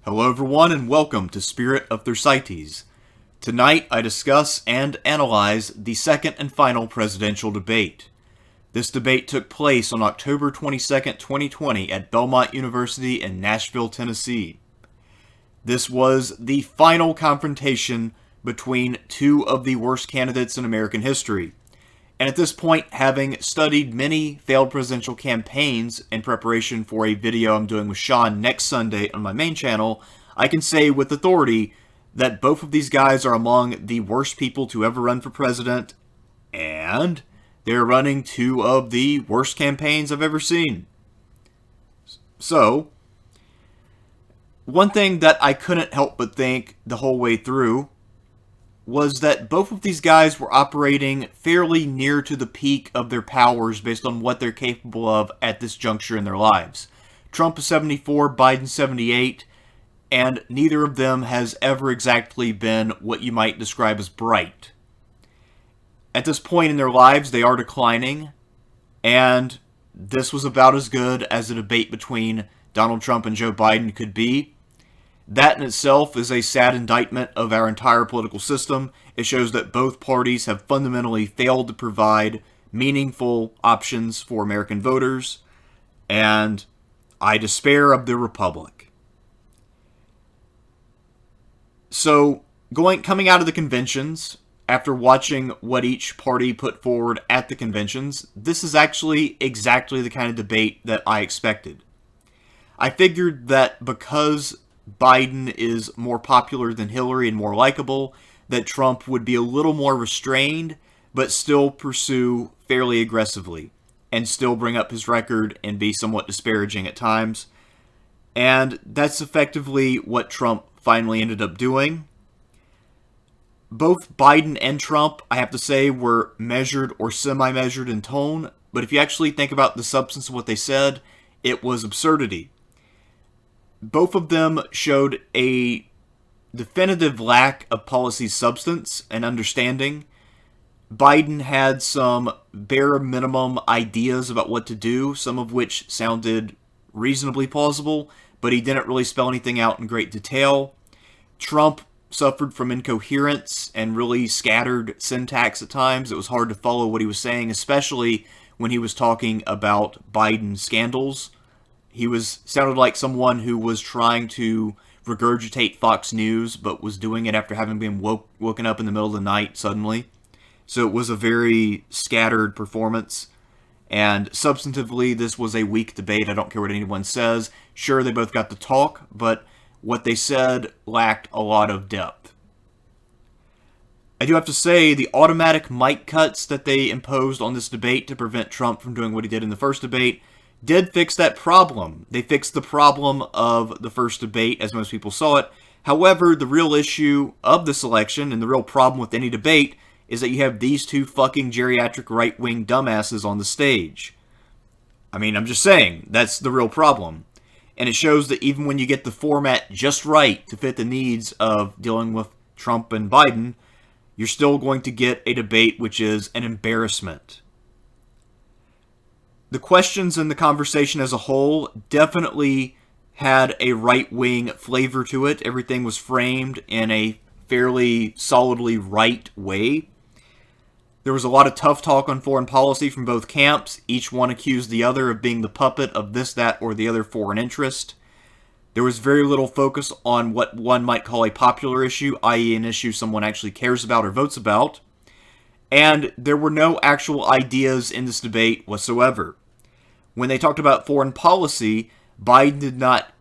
Hello everyone and welcome to Spirit of Thersites. Tonight I discuss and analyze the second and final presidential debate. This debate took place on October 22nd, 2020 at Belmont University in Nashville, Tennessee. This was the final confrontation between two of the worst candidates in American history. And at this point, having studied many failed presidential campaigns in preparation for a video I'm doing with Sean next Sunday on my main channel, I can say with authority that both of these guys are among the worst people to ever run for president, and they're running two of the worst campaigns I've ever seen. So, one thing that I couldn't help but think the whole way through was that both of these guys were operating fairly near to the peak of their powers based on what they're capable of at this juncture in their lives. Trump is 74, Biden 78, and neither of them has ever exactly been what you might describe as bright. At this point in their lives, they are declining, and this was about as good as a debate between Donald Trump and Joe Biden could be. That in itself is a sad indictment of our entire political system. It shows that both parties have fundamentally failed to provide meaningful options for American voters, and I despair of the republic. So, coming out of the conventions, after watching what each party put forward at the conventions, this is actually exactly the kind of debate that I expected. I figured that because Biden is more popular than Hillary and more likable, that Trump would be a little more restrained, but still pursue fairly aggressively, and still bring up his record and be somewhat disparaging at times. And that's effectively what Trump finally ended up doing. Both Biden and Trump, I have to say, were measured or semi-measured in tone, but if you actually think about the substance of what they said, it was absurdity. Both of them showed a definitive lack of policy substance and understanding. Biden had some bare minimum ideas about what to do, some of which sounded reasonably plausible, but he didn't really spell anything out in great detail. Trump suffered from incoherence and really scattered syntax at times. It was hard to follow what he was saying, especially when he was talking about Biden scandals. He sounded like someone who was trying to regurgitate Fox News, but was doing it after having been woken up in the middle of the night suddenly. So it was a very scattered performance. And substantively, this was a weak debate. I don't care what anyone says. Sure, they both got to talk, but what they said lacked a lot of depth. I do have to say, the automatic mic cuts that they imposed on this debate to prevent Trump from doing what he did in the first debate did fix that problem. They fixed the problem of the first debate, as most people saw it. However, the real issue of this election, and the real problem with any debate, is that you have these two fucking geriatric right-wing dumbasses on the stage. I mean, I'm just saying, that's the real problem. And it shows that even when you get the format just right to fit the needs of dealing with Trump and Biden, you're still going to get a debate which is an embarrassment. The questions and the conversation as a whole definitely had a right-wing flavor to it. Everything was framed in a fairly solidly right way. There was a lot of tough talk on foreign policy from both camps. Each one accused the other of being the puppet of this, that, or the other foreign interest. There was very little focus on what one might call a popular issue, i.e. an issue someone actually cares about or votes about. And there were no actual ideas in this debate whatsoever. When they talked about foreign policy, Biden did not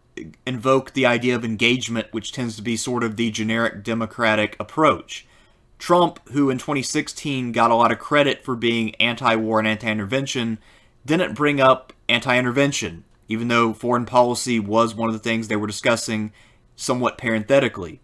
invoke the idea of engagement, which tends to be sort of the generic Democratic approach. Trump, who in 2016 got a lot of credit for being anti-war and anti-intervention, didn't bring up anti-intervention, even though foreign policy was one of the things they were discussing somewhat parenthetically.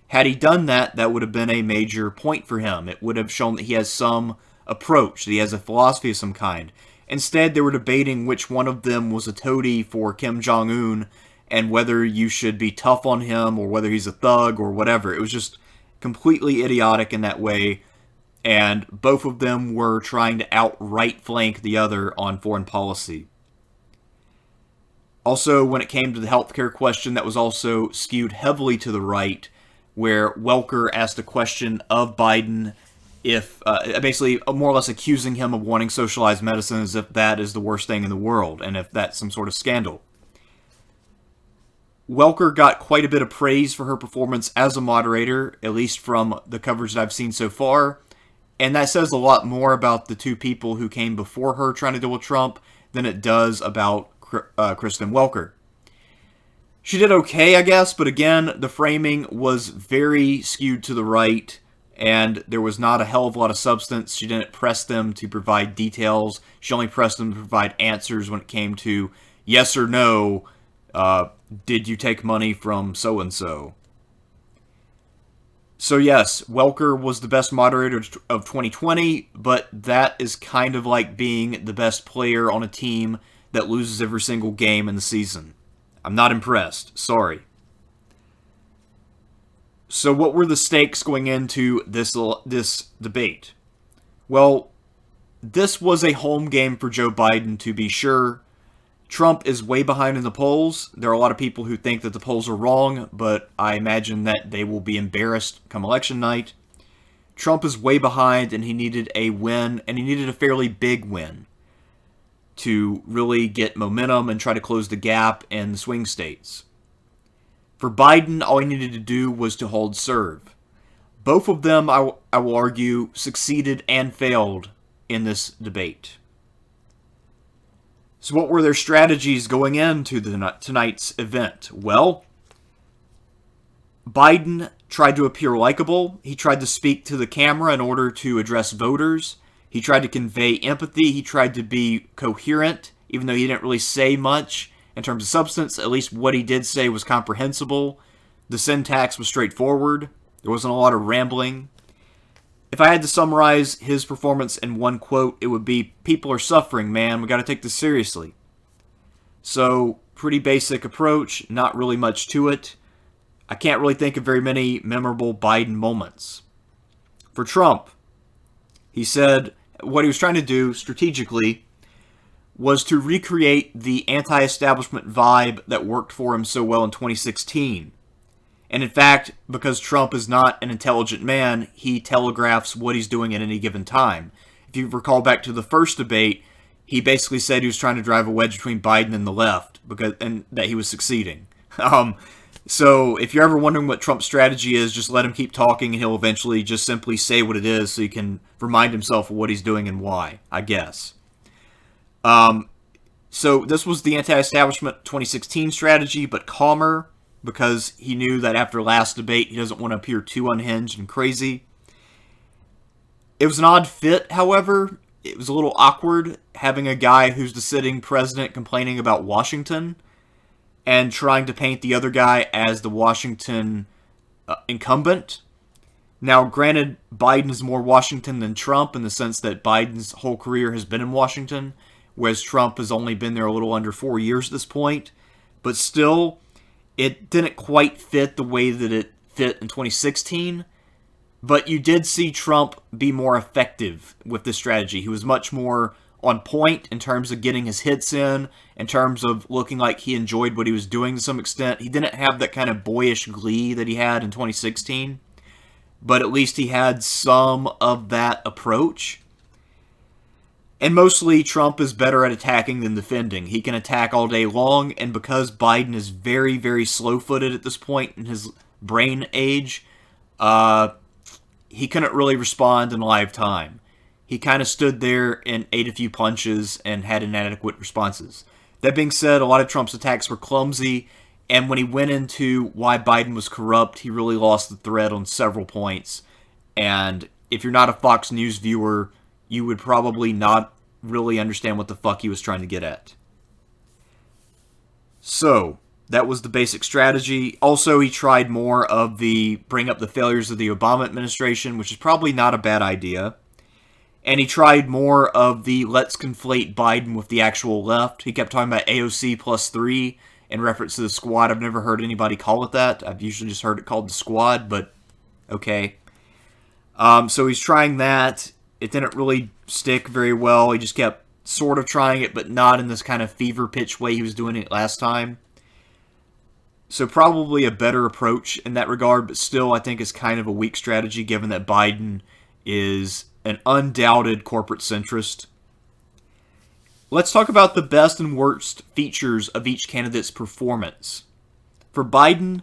Had he done that, that would have been a major point for him. It would have shown that he has some approach, that he has a philosophy of some kind. Instead, they were debating which one of them was a toady for Kim Jong-un and whether you should be tough on him or whether he's a thug or whatever. It was just completely idiotic in that way, and both of them were trying to outright flank the other on foreign policy. Also, when it came to the healthcare question, that was also skewed heavily to the right, where Welker asked a question of Biden if, basically more or less accusing him of wanting socialized medicine as if that is the worst thing in the world, and if that's some sort of scandal. Welker got quite a bit of praise for her performance as a moderator, at least from the coverage that I've seen so far, and that says a lot more about the two people who came before her trying to deal with Trump than it does about Kristen Welker. She did okay, I guess, but again, the framing was very skewed to the right, and there was not a hell of a lot of substance. She didn't press them to provide details. She only pressed them to provide answers when it came to yes or no, did you take money from so-and-so? So yes, Welker was the best moderator of 2020, but that is kind of like being the best player on a team that loses every single game in the season. I'm not impressed. Sorry. So what were the stakes going into this debate? Well, this was a home game for Joe Biden, to be sure. Trump is way behind in the polls. There are a lot of people who think that the polls are wrong, but I imagine that they will be embarrassed come election night. Trump is way behind, and he needed a win, and he needed a fairly big win to really get momentum and try to close the gap in the swing states. For Biden, all he needed to do was to hold serve. Both of them, I will argue, succeeded and failed in this debate. So what were their strategies going into tonight's event? Well, Biden tried to appear likable. He tried to speak to the camera in order to address voters. He tried to convey empathy. He tried to be coherent, even though he didn't really say much in terms of substance. At least what he did say was comprehensible. The syntax was straightforward. There wasn't a lot of rambling. If I had to summarize his performance in one quote, it would be, people are suffering, man. We got to take this seriously. So, pretty basic approach, not really much to it. I can't really think of very many memorable Biden moments. For Trump, he said what he was trying to do strategically was to recreate the anti-establishment vibe that worked for him so well in 2016. And in fact, because Trump is not an intelligent man, he telegraphs what he's doing at any given time. If you recall back to the first debate, he basically said he was trying to drive a wedge between Biden and the left, and that he was succeeding. So if you're ever wondering what Trump's strategy is, just let him keep talking and he'll eventually just simply say what it is so he can remind himself of what he's doing and why, I guess. So this was the anti-establishment 2016 strategy, but calmer, because he knew that after last debate, he doesn't want to appear too unhinged and crazy. It was an odd fit, however. It was a little awkward having a guy who's the sitting president complaining about Washington and trying to paint the other guy as the Washington incumbent. Now, granted, Biden is more Washington than Trump in the sense that Biden's whole career has been in Washington, whereas Trump has only been there a little under 4 years at this point. But still, it didn't quite fit the way that it fit in 2016, but you did see Trump be more effective with this strategy. He was much more on point in terms of getting his hits in terms of looking like he enjoyed what he was doing to some extent. He didn't have that kind of boyish glee that he had in 2016, but at least he had some of that approach. And mostly, Trump is better at attacking than defending. He can attack all day long, and because Biden is very, very slow-footed at this point in his brain age, he couldn't really respond in live time. He kind of stood there and ate a few punches and had inadequate responses. That being said, a lot of Trump's attacks were clumsy, and when he went into why Biden was corrupt, he really lost the thread on several points. And if you're not a Fox News viewer, you would probably not really understand what the fuck he was trying to get at. So, that was the basic strategy. Also, he tried more of the bring up the failures of the Obama administration, which is probably not a bad idea. And he tried more of the let's conflate Biden with the actual left. He kept talking about AOC plus 3 in reference to the squad. I've never heard anybody call it that. I've usually just heard it called the squad, but okay. So he's trying that. It didn't really stick very well. He just kept sort of trying it, but not in this kind of fever pitch way he was doing it last time. So probably a better approach in that regard, but still I think is kind of a weak strategy given that Biden is an undoubted corporate centrist. Let's talk about the best and worst features of each candidate's performance. For Biden,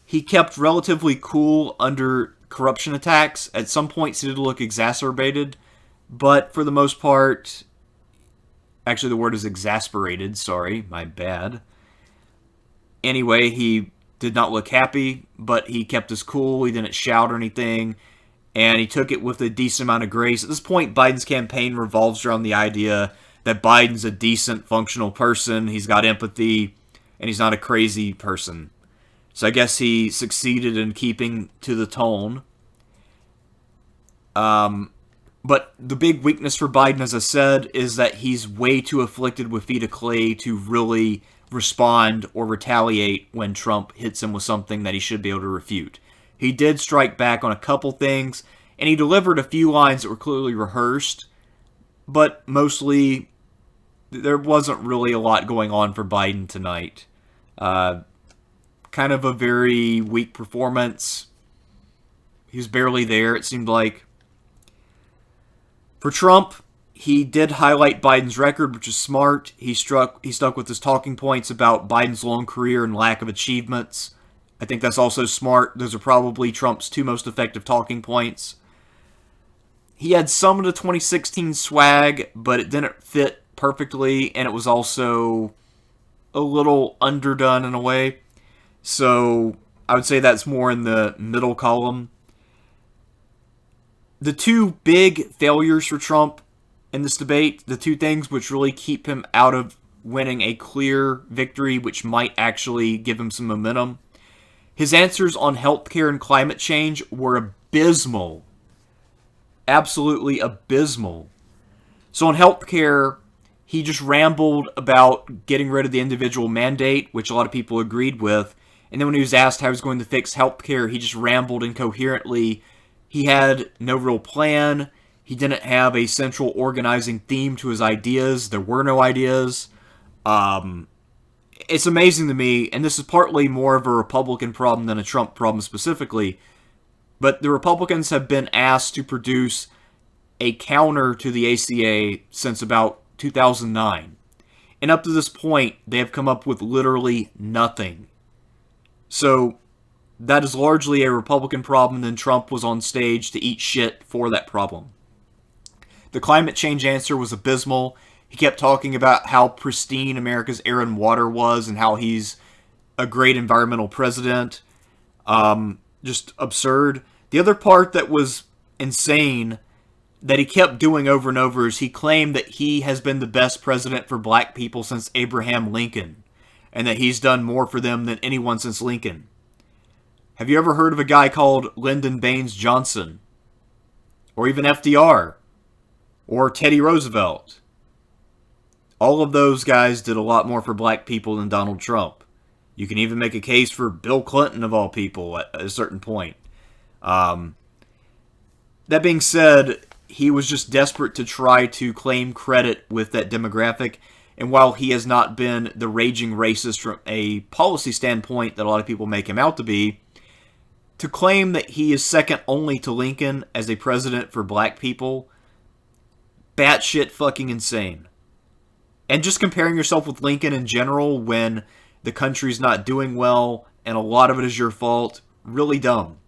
he kept relatively cool under corruption attacks. At some points, he did look exacerbated, but for the most part, actually the word is exasperated, sorry, my bad. Anyway, he did not look happy, but he kept his cool, he didn't shout or anything, and he took it with a decent amount of grace. At this point, Biden's campaign revolves around the idea that Biden's a decent, functional person, he's got empathy, and he's not a crazy person. So I guess he succeeded in keeping to the tone. But the big weakness for Biden, as I said, is that he's way too afflicted with feet of clay to really respond or retaliate when Trump hits him with something that he should be able to refute. He did strike back on a couple things, and he delivered a few lines that were clearly rehearsed, but mostly there wasn't really a lot going on for Biden tonight. Kind of a very weak performance. He was barely there, it seemed like. For Trump, he did highlight Biden's record, which is smart. He stuck with his talking points about Biden's long career and lack of achievements. I think that's also smart. Those are probably Trump's two most effective talking points. He had some of the 2016 swag, but it didn't fit perfectly, and it was also a little underdone in a way. So I would say that's more in the middle column. The two big failures for Trump in this debate, the two things which really keep him out of winning a clear victory, which might actually give him some momentum. His answers on healthcare and climate change were abysmal. Absolutely abysmal. So on healthcare, he just rambled about getting rid of the individual mandate, which a lot of people agreed with. And then when he was asked how he was going to fix healthcare, he just rambled incoherently. He had no real plan. He didn't have a central organizing theme to his ideas. There were no ideas. It's amazing to me, and this is partly more of a Republican problem than a Trump problem specifically, but the Republicans have been asked to produce a counter to the ACA since about 2009. And up to this point, they have come up with literally nothing. So that is largely a Republican problem, and Trump was on stage to eat shit for that problem. The climate change answer was abysmal. He kept talking about how pristine America's air and water was and how he's a great environmental president. Just absurd. The other part that was insane that he kept doing over and over is he claimed that he has been the best president for black people since Abraham Lincoln, and that he's done more for them than anyone since Lincoln. Have you ever heard of a guy called Lyndon Baines Johnson? Or even FDR? Or Teddy Roosevelt? All of those guys did a lot more for black people than Donald Trump. You can even make a case for Bill Clinton, of all people, at a certain point. That being said, he was just desperate to try to claim credit with that demographic. And while he has not been the raging racist from a policy standpoint that a lot of people make him out to be, to claim that he is second only to Lincoln as a president for black people, batshit fucking insane. And just comparing yourself with Lincoln in general when the country's not doing well and a lot of it is your fault, really dumb.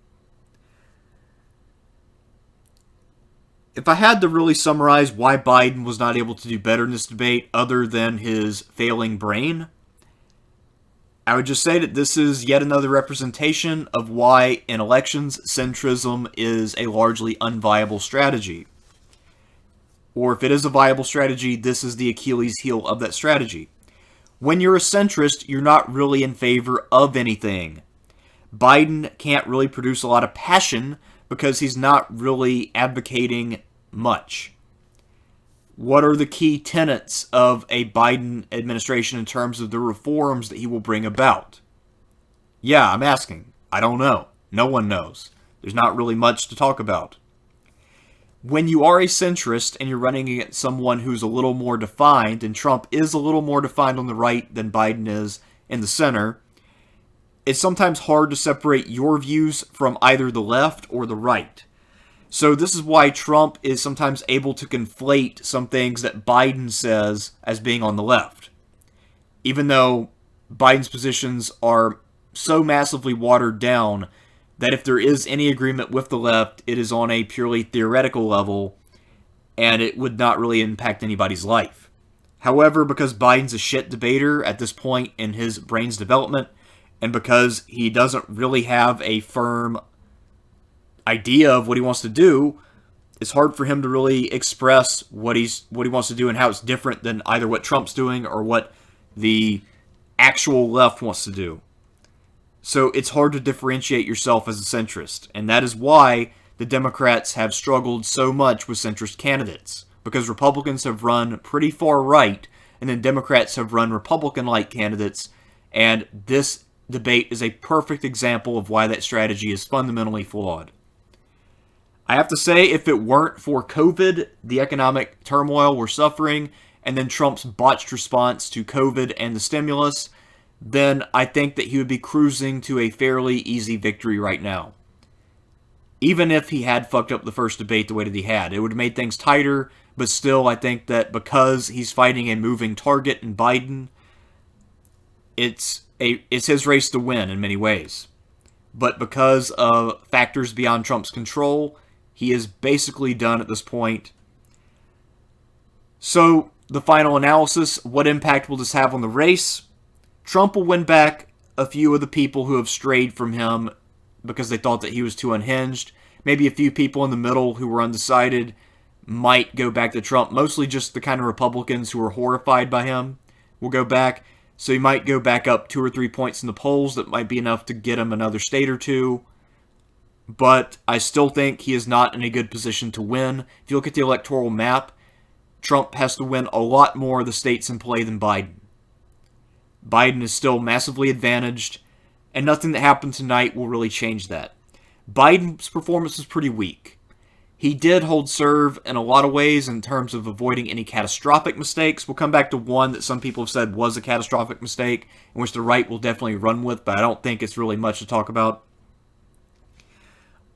If I had to really summarize why Biden was not able to do better in this debate other than his failing brain, I would just say that this is yet another representation of why in elections centrism is a largely unviable strategy. Or if it is a viable strategy, this is the Achilles heel of that strategy. When you're a centrist, you're not really in favor of anything. Biden can't really produce a lot of passion because he's not really advocating much. What are the key tenets of a Biden administration in terms of the reforms that he will bring about? Yeah, I'm asking. I don't know. No one knows. There's not really much to talk about. When you are a centrist and you're running against someone who's a little more defined, and Trump is a little more defined on the right than Biden is in the center, it's sometimes hard to separate your views from either the left or the right. So this is why Trump is sometimes able to conflate some things that Biden says as being on the left. Even though Biden's positions are so massively watered down that if there is any agreement with the left, it is on a purely theoretical level, and it would not really impact anybody's life. However, because Biden's a shit debater at this point in his brain's development, and because he doesn't really have a firm idea of what he wants to do, it's hard for him to really express what he wants to do and how it's different than either what Trump's doing or what the actual left wants to do. So it's hard to differentiate yourself as a centrist, and that is why the Democrats have struggled so much with centrist candidates, because Republicans have run pretty far right, and then Democrats have run Republican-like candidates, and this debate is a perfect example of why that strategy is fundamentally flawed. I have to say, if it weren't for COVID, the economic turmoil we're suffering, and then Trump's botched response to COVID and the stimulus, then I think that he would be cruising to a fairly easy victory right now. Even if he had fucked up the first debate the way that he had, it would have made things tighter, but still I think that because he's fighting a moving target in Biden, it's his race to win in many ways. But because of factors beyond Trump's control, he is basically done at this point. So, the final analysis, what impact will this have on the race? Trump will win back a few of the people who have strayed from him because they thought that he was too unhinged. Maybe a few people in the middle who were undecided might go back to Trump. Mostly just the kind of Republicans who were horrified by him will go back. So he might go back up 2 or 3 points in the polls. That might be enough to get him another state or two. But I still think he is not in a good position to win. If you look at the electoral map, Trump has to win a lot more of the states in play than Biden. Biden is still massively advantaged, and nothing that happened tonight will really change that. Biden's performance was pretty weak. He did hold serve in a lot of ways in terms of avoiding any catastrophic mistakes. We'll come back to one that some people have said was a catastrophic mistake, in which the right will definitely run with, but I don't think it's really much to talk about.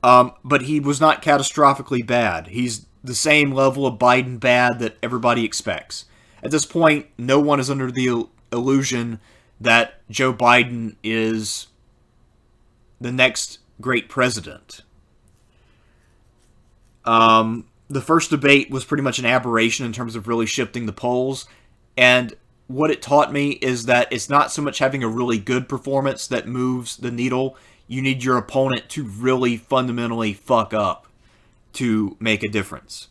But he was not catastrophically bad. He's the same level of Biden bad that everybody expects. At this point, no one is under the illusion that Joe Biden is the next great president. The first debate was pretty much an aberration in terms of really shifting the polls, and what it taught me is that it's not so much having a really good performance that moves the needle. You need your opponent to really fundamentally fuck up to make a difference.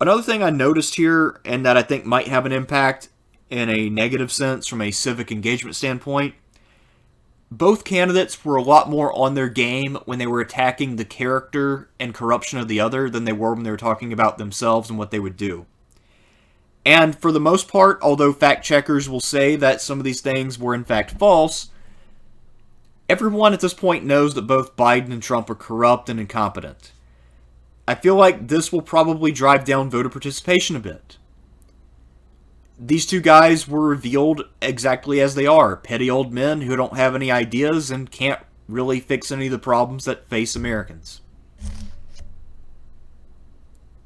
Another thing I noticed here, and that I think might have an impact in a negative sense from a civic engagement standpoint, both candidates were a lot more on their game when they were attacking the character and corruption of the other than they were when they were talking about themselves and what they would do. And for the most part, although fact checkers will say that some of these things were in fact false, everyone at this point knows that both Biden and Trump are corrupt and incompetent. I feel like this will probably drive down voter participation a bit. These two guys were revealed exactly as they are. Petty old men who don't have any ideas and can't really fix any of the problems that face Americans.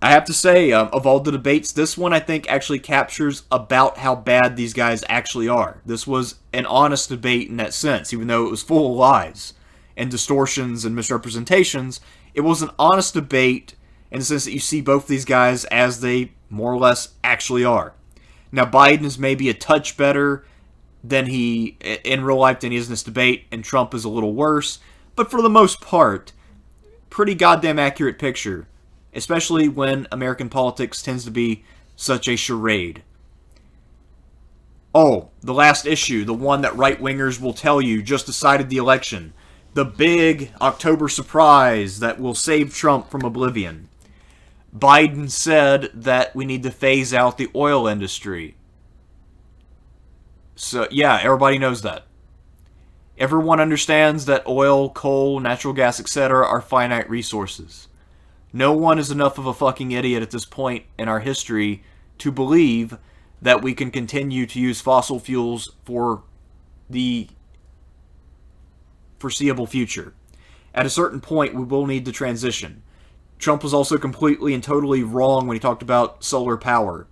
I have to say, of all the debates, this one I think actually captures about how bad these guys actually are. This was an honest debate in that sense, even though it was full of lies and distortions and misrepresentations. It was an honest debate in the sense that you see both these guys as they more or less actually are. Now, Biden is maybe a touch better than he in real life than he is in this debate, and Trump is a little worse. But for the most part, pretty goddamn accurate picture, especially when American politics tends to be such a charade. Oh, the last issue, the one that right-wingers will tell you just decided the election. The big October surprise that will save Trump from oblivion. Biden said that we need to phase out the oil industry. So, yeah, everybody knows that. Everyone understands that oil, coal, natural gas, etc. are finite resources. No one is enough of a fucking idiot at this point in our history to believe that we can continue to use fossil fuels for the foreseeable future. At a certain point, we will need to transition. Trump was also completely and totally wrong when he talked about solar power.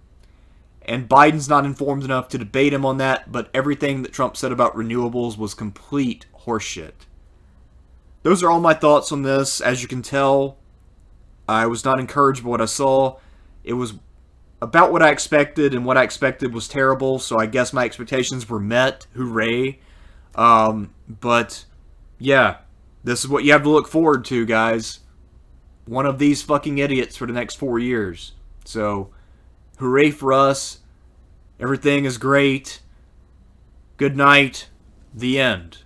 And Biden's not informed enough to debate him on that, but everything that Trump said about renewables was complete horseshit. Those are all my thoughts on this. As you can tell, I was not encouraged by what I saw. It was about what I expected, and what I expected was terrible, so I guess my expectations were met. Hooray. But, yeah, this is what you have to look forward to, guys. One of these fucking idiots for the next 4 years. So, hooray for us. Everything is great. Good night. The end.